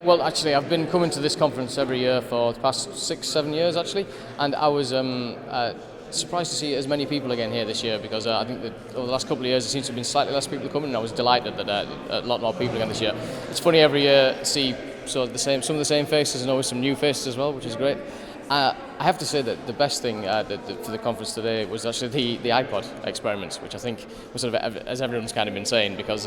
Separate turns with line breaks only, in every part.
Well, actually, I've been coming to this conference every year for the past 6, 7 years, actually, and I was surprised to see as many people again here this year because I think that over the last couple of years there seems to have been slightly less people coming, and I was delighted that a lot more people again this year. It's funny every year to see some of the same faces and always some new faces as well, which is great. I have to say that the best thing for the conference today was actually the iPod experiments, which I think was sort of, as everyone's kind of been saying, because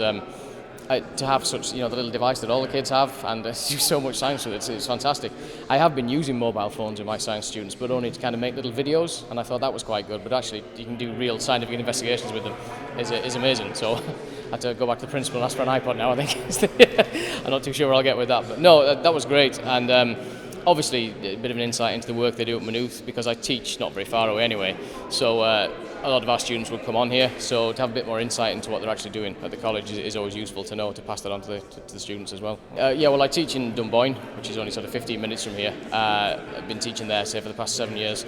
to have such, the little device that all the kids have and do so much science with it, it's fantastic. I have been using mobile phones with my science students, but only to kind of make little videos, and I thought that was quite good. But actually, you can do real scientific investigations with them is amazing. So I had to go back to the principal and ask for an iPod now, I think. I'm not too sure where I'll get with that. But no, that was great. And obviously, a bit of an insight into the work they do at Maynooth, because I teach not very far away anyway. So a lot of our students would come on here, so to have a bit more insight into what they're actually doing at the college is always useful to know, to pass that on to the students as well. Well, I teach in Dunboyne, which is only sort of 15 minutes from here. I've been teaching there, say, for the past 7 years.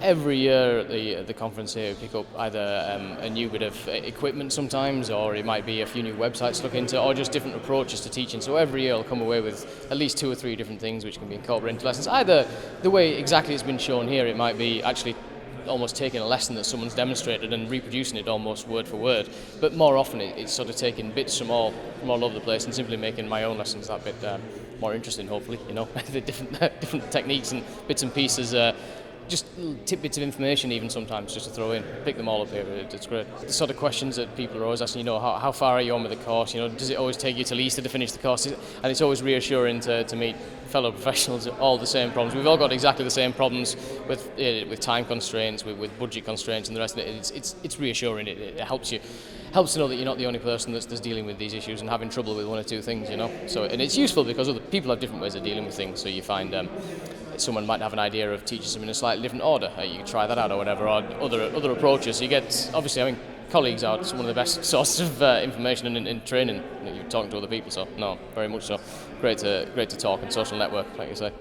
Every year at the conference here, we pick up either a new bit of equipment sometimes, or it might be a few new websites to look into, or just different approaches to teaching. So every year I'll come away with at least 2 or 3 different things which can be incorporated into lessons. Either the way exactly it's been shown here, it might be actually almost taking a lesson that someone's demonstrated and reproducing it almost word for word, but more often it's sort of taking bits from all over the place and simply making my own lessons that bit more interesting, hopefully, the different techniques and bits and pieces, just little tidbits of information even sometimes just to throw in. Pick them all up here, it's great. The sort of questions that people are always asking, how far are you on with the course, does it always take you till Easter to finish the course? And it's always reassuring to meet fellow professionals, all the same problems. We've all got exactly the same problems with time constraints, with budget constraints and the rest of it. It's reassuring, it helps to know that you're not the only person that's dealing with these issues and having trouble with one or two things, So, and it's useful because other people have different ways of dealing with things, so you find someone might have an idea of teaching them in a slightly different order. You can try that out or whatever, or other approaches. You get, obviously, colleagues are one of the best sources of information and training. You're talking to other people, so no, very much so. Great to talk and social network, like you say.